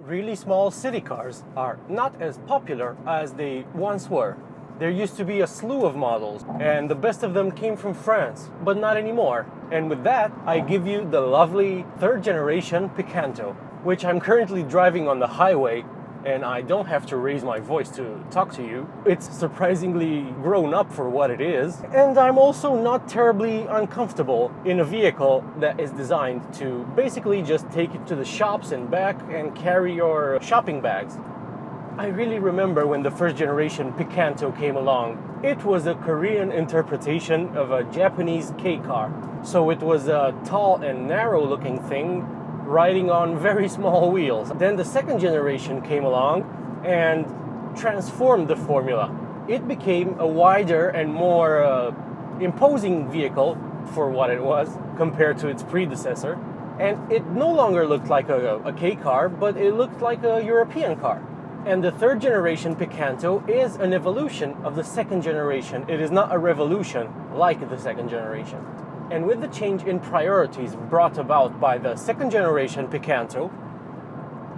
really small city cars are not as popular as they once were. There used to be a slew of models, and the best of them came from France, but not anymore. And with that, I give you the lovely third generation Picanto, which I'm currently driving on the highway, and I don't have to raise my voice to talk to you. It's surprisingly grown up for what it is, and I'm also not terribly uncomfortable in a vehicle that is designed to basically just take you to the shops and back and carry your shopping bags. I really remember when the first generation Picanto came along. It was a Korean interpretation of a Japanese K car. So it was a tall and narrow looking thing riding on very small wheels. Then the second generation came along and transformed the formula. It became a wider and more imposing vehicle for what it was compared to its predecessor. And it no longer looked like a K car, but it looked like a European car. And the third generation Picanto is an evolution of the second generation. It is not a revolution like the second generation. And with the change in priorities brought about by the second generation Picanto,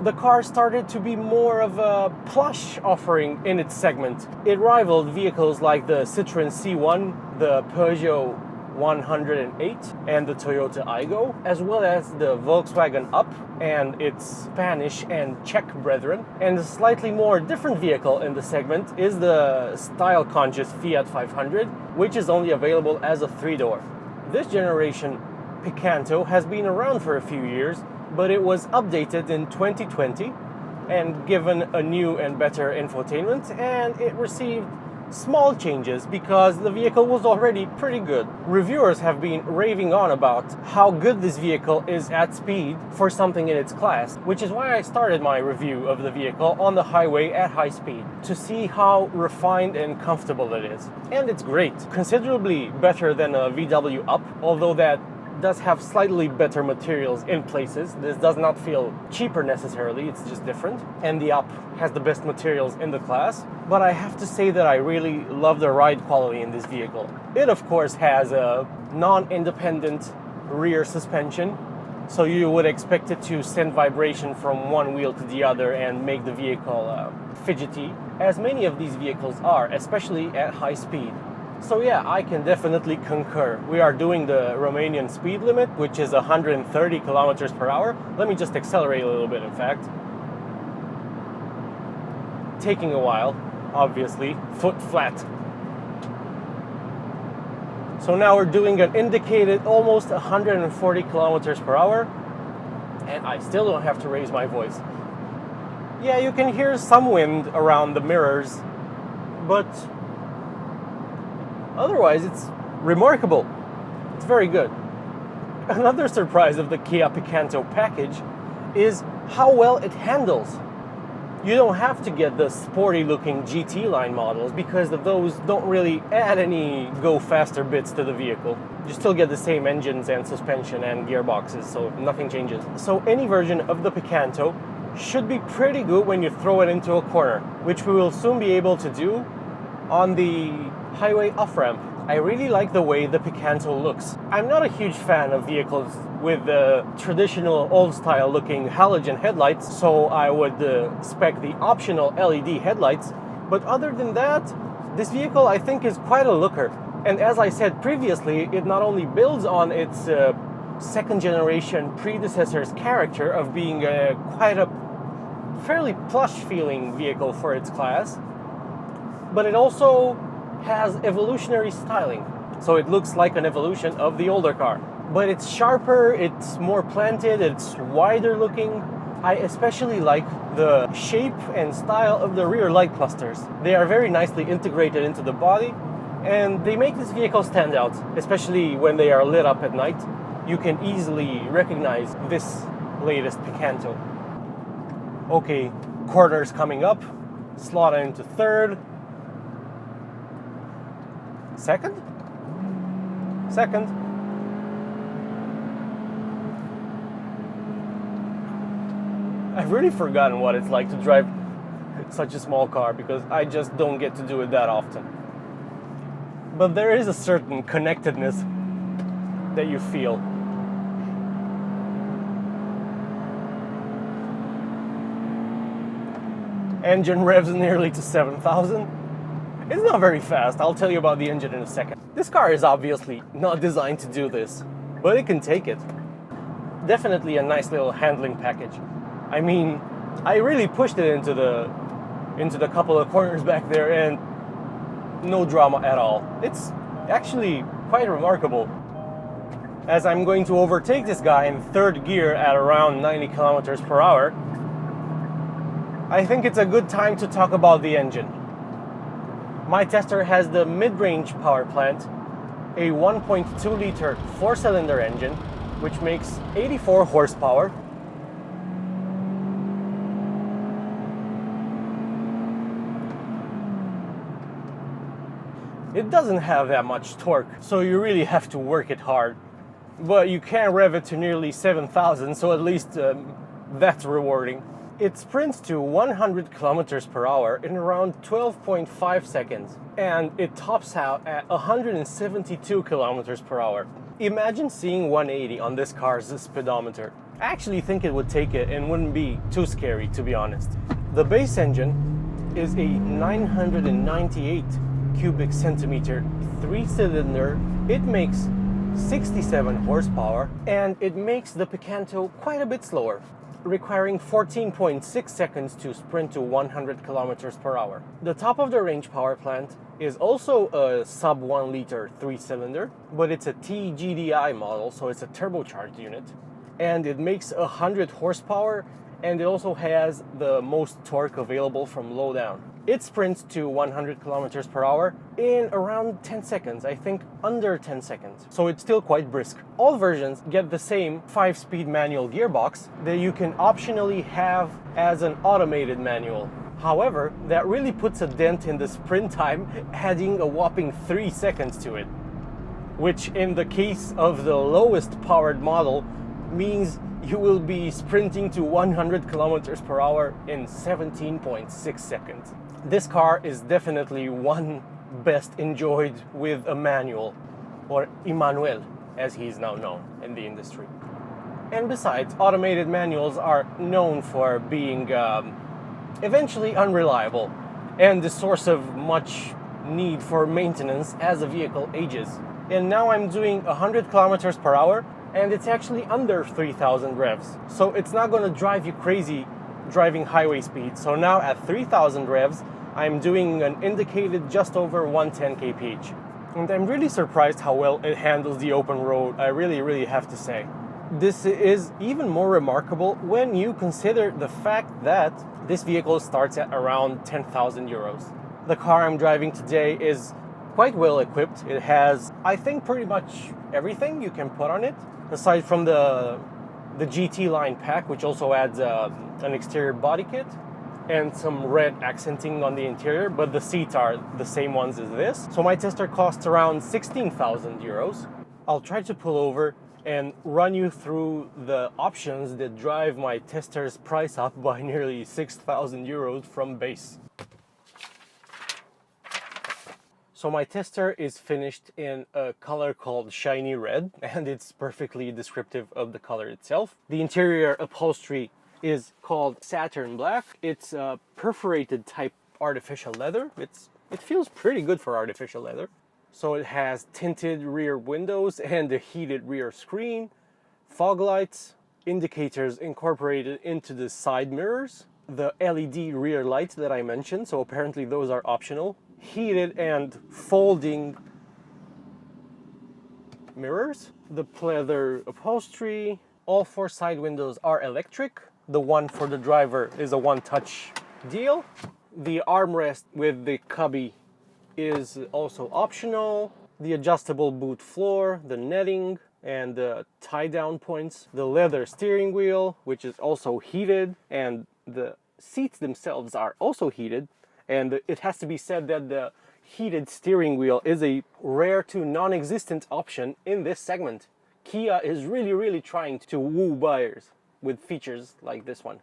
the car started to be more of a plush offering in its segment. It rivaled vehicles like the Citroën C1, the Peugeot 108, and the Toyota Aygo, as well as the Volkswagen Up and its Spanish and Czech brethren. And a slightly more different vehicle in the segment is the style-conscious Fiat 500, which is only available as a 3-door. This generation Picanto has been around for a few years, but it was updated in 2020 and given a new and better infotainment, and it received small changes because the vehicle was already pretty good. Reviewers have been raving on about how good this vehicle is at speed for something in its class, which is why I started my review of the vehicle on the highway at high speed, to see how refined and comfortable it is. And it's great, considerably better than a VW Up, although that does have slightly better materials in places. This does not feel cheaper necessarily, it's just different. And the Up has the best materials in the class. But I have to say that I really love the ride quality in this vehicle. It of course has a non-independent rear suspension, so you would expect it to send vibration from one wheel to the other and make the vehicle fidgety, as many of these vehicles are, especially at high speed. So yeah, I can definitely concur. We are doing the Romanian speed limit, which is 130 kilometers per hour. Let me just accelerate a little bit, in fact. Taking a while, obviously, foot flat. So now we're doing an indicated almost 140 kilometers per hour, and I still don't have to raise my voice. Yeah, you can hear some wind around the mirrors, but otherwise, it's remarkable. It's very good. Another surprise of the Kia Picanto package is how well it handles. You don't have to get the sporty-looking GT line models because those don't really add any go-faster bits to the vehicle. You still get the same engines and suspension and gearboxes, so nothing changes. So any version of the Picanto should be pretty good when you throw it into a corner, which we will soon be able to do on the highway off-ramp. I really like the way the Picanto looks. I'm not a huge fan of vehicles with the traditional old-style looking halogen headlights, so I would spec the optional LED headlights. But other than that, this vehicle I think is quite a looker. And as I said previously, it not only builds on its second generation predecessor's character of being quite a fairly plush feeling vehicle for its class, but it also has evolutionary styling. So it looks like an evolution of the older car. But it's sharper, it's more planted, it's wider looking. I especially like the shape and style of the rear light clusters. They are very nicely integrated into the body, and they make this vehicle stand out, especially when they are lit up at night. You can easily recognize this latest Picanto. Okay, corners coming up, slot into third. Second? I've really forgotten what it's like to drive such a small car because I just don't get to do it that often. But there is a certain connectedness that you feel. Engine revs nearly to 7,000. It's not very fast. I'll tell you about the engine in a second. This car is obviously not designed to do this, but it can take it. Definitely a nice little handling package. I mean, I really pushed it into the couple of corners back there and no drama at all. It's actually quite remarkable. As I'm going to overtake this guy in third gear at around 90 kilometers per hour, I think it's a good time to talk about the engine. My tester has the mid-range power plant, a 1.2 liter 4-cylinder engine, which makes 84 horsepower. It doesn't have that much torque, so you really have to work it hard. But you can rev it to nearly 7,000, so at least that's rewarding. It sprints to 100 kilometers per hour in around 12.5 seconds, and it tops out at 172 kilometers per hour. Imagine seeing 180 on this car's speedometer. I actually think it would take it and wouldn't be too scary, to be honest. The base engine is a 998 cubic centimeter 3-cylinder. It makes 67 horsepower, and it makes the Picanto quite a bit slower, requiring 14.6 seconds to sprint to 100 kilometers per hour. The top of the range power plant is also a sub 1 liter 3-cylinder, but it's a TGDI model, so it's a turbocharged unit, and it makes 100 horsepower, and it also has the most torque available from low down. It sprints to 100 kilometers per hour in around 10 seconds, I think under 10 seconds. So it's still quite brisk. All versions get the same 5-speed manual gearbox that you can optionally have as an automated manual. However, that really puts a dent in the sprint time, adding a whopping 3 seconds to it, which in the case of the lowest powered model means you will be sprinting to 100 kilometers per hour in 17.6 seconds. This car is definitely one best enjoyed with a manual, or Emmanuel, as he's now known in the industry. And besides, automated manuals are known for being eventually unreliable and the source of much need for maintenance as a vehicle ages. And now I'm doing 100 kilometers per hour, and it's actually under 3,000 revs. So it's not going to drive you crazy driving highway speed. So now at 3,000 revs, I'm doing an indicated just over 110 kph. And I'm really surprised how well it handles the open road, I really have to say. This is even more remarkable when you consider the fact that this vehicle starts at around 10,000 euros. The car I'm driving today is quite well equipped. It has, I think, pretty much everything you can put on it, aside from the GT line pack, which also adds an exterior body kit and some red accenting on the interior, but the seats are the same ones as this. So my tester costs around 16,000 euros. I'll try to pull over and run you through the options that drive my tester's price up by nearly 6,000 euros from base. So my tester is finished in a color called shiny red, and it's perfectly descriptive of the color itself. The interior upholstery is called Saturn Black. It's a perforated type artificial leather. It feels pretty good for artificial leather. So it has tinted rear windows and a heated rear screen, fog lights, indicators incorporated into the side mirrors, the LED rear lights that I mentioned, so apparently those are optional, heated and folding mirrors, the pleather upholstery. All 4 side windows are electric. The one for the driver is a one-touch deal. The armrest with the cubby is also optional. The adjustable boot floor, the netting, and the tie-down points. The leather steering wheel, which is also heated, and the seats themselves are also heated. And it has to be said that the heated steering wheel is a rare to non-existent option in this segment. Kia is really trying to woo buyers with features like this one.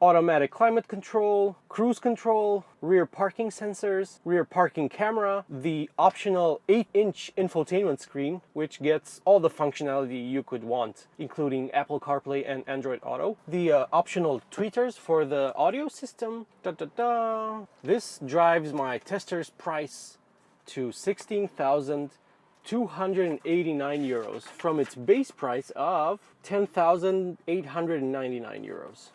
automatic climate control, cruise control, rear parking sensors, rear parking camera, the optional 8-inch infotainment screen, which gets all the functionality you could want, including Apple CarPlay and Android Auto, the optional tweeters for the audio system. This drives my tester's price to 16,289 euros from its base price of 10,899 euros.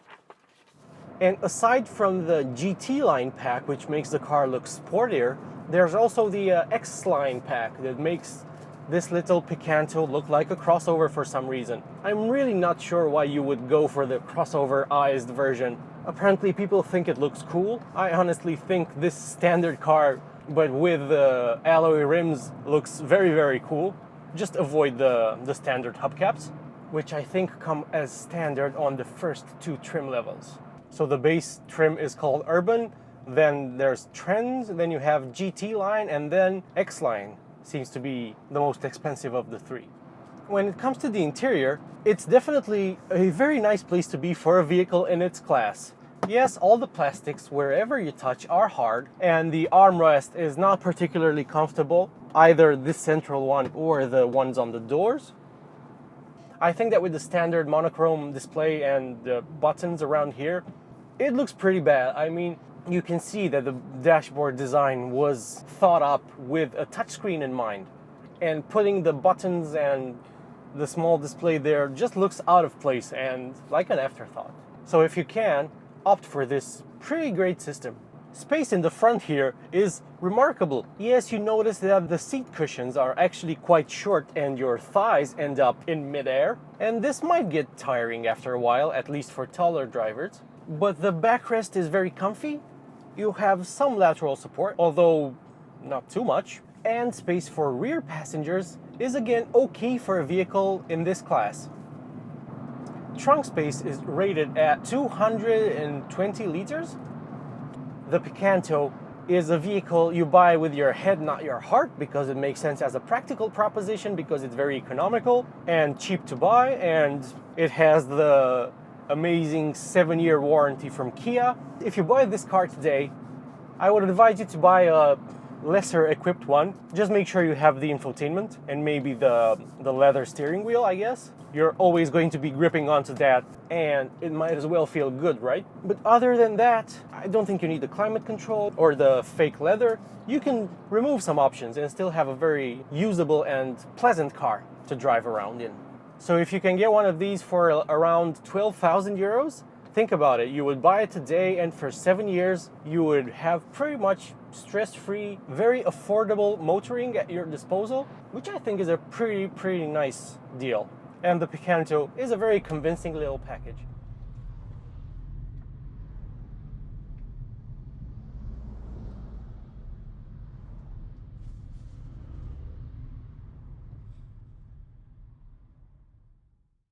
And aside from the GT line pack, which makes the car look sportier, there's also the X line pack that makes this little Picanto look like a crossover for some reason. I'm really not sure why you would go for the crossover-ized version. Apparently people think it looks cool. I honestly think this standard car, but with the alloy rims, looks very, very cool. Just avoid the standard hubcaps, which I think come as standard on the first two trim levels. So the base trim is called Urban, then there's Trends, then you have GT line, and then X line seems to be the most expensive of the three. When it comes to the interior, it's definitely a very nice place to be for a vehicle in its class. Yes, all the plastics wherever you touch are hard, and the armrest is not particularly comfortable, either this central one or the ones on the doors. I think that with the standard monochrome display and the buttons around here, it looks pretty bad. I mean, you can see that the dashboard design was thought up with a touchscreen in mind. And putting the buttons and the small display there just looks out of place and like an afterthought. So if you can, opt for this pretty great system. Space in the front here is remarkable. Yes, you notice that the seat cushions are actually quite short and your thighs end up in midair. And this might get tiring after a while, at least for taller drivers. But the backrest is very comfy. You have some lateral support, although not too much. And space for rear passengers is again okay for a vehicle in this class. Trunk space is rated at 220 liters. The Picanto is a vehicle you buy with your head, not your heart, because it makes sense as a practical proposition, because it's very economical and cheap to buy, and it has the amazing 7-year warranty from Kia. If you buy this car today, I would advise you to buy a lesser equipped one. Just make sure you have the infotainment and maybe the leather steering wheel, I guess. You're always going to be gripping onto that, and it might as well feel good, right? But other than that, I don't think you need the climate control or the fake leather. You can remove some options and still have a very usable and pleasant car to drive around in. So if you can get one of these for around 12,000 euros, think about it. You would buy it today, and for 7 years, you would have pretty much stress-free, very affordable motoring at your disposal, which I think is a pretty nice deal. And the Picanto is a very convincing little package.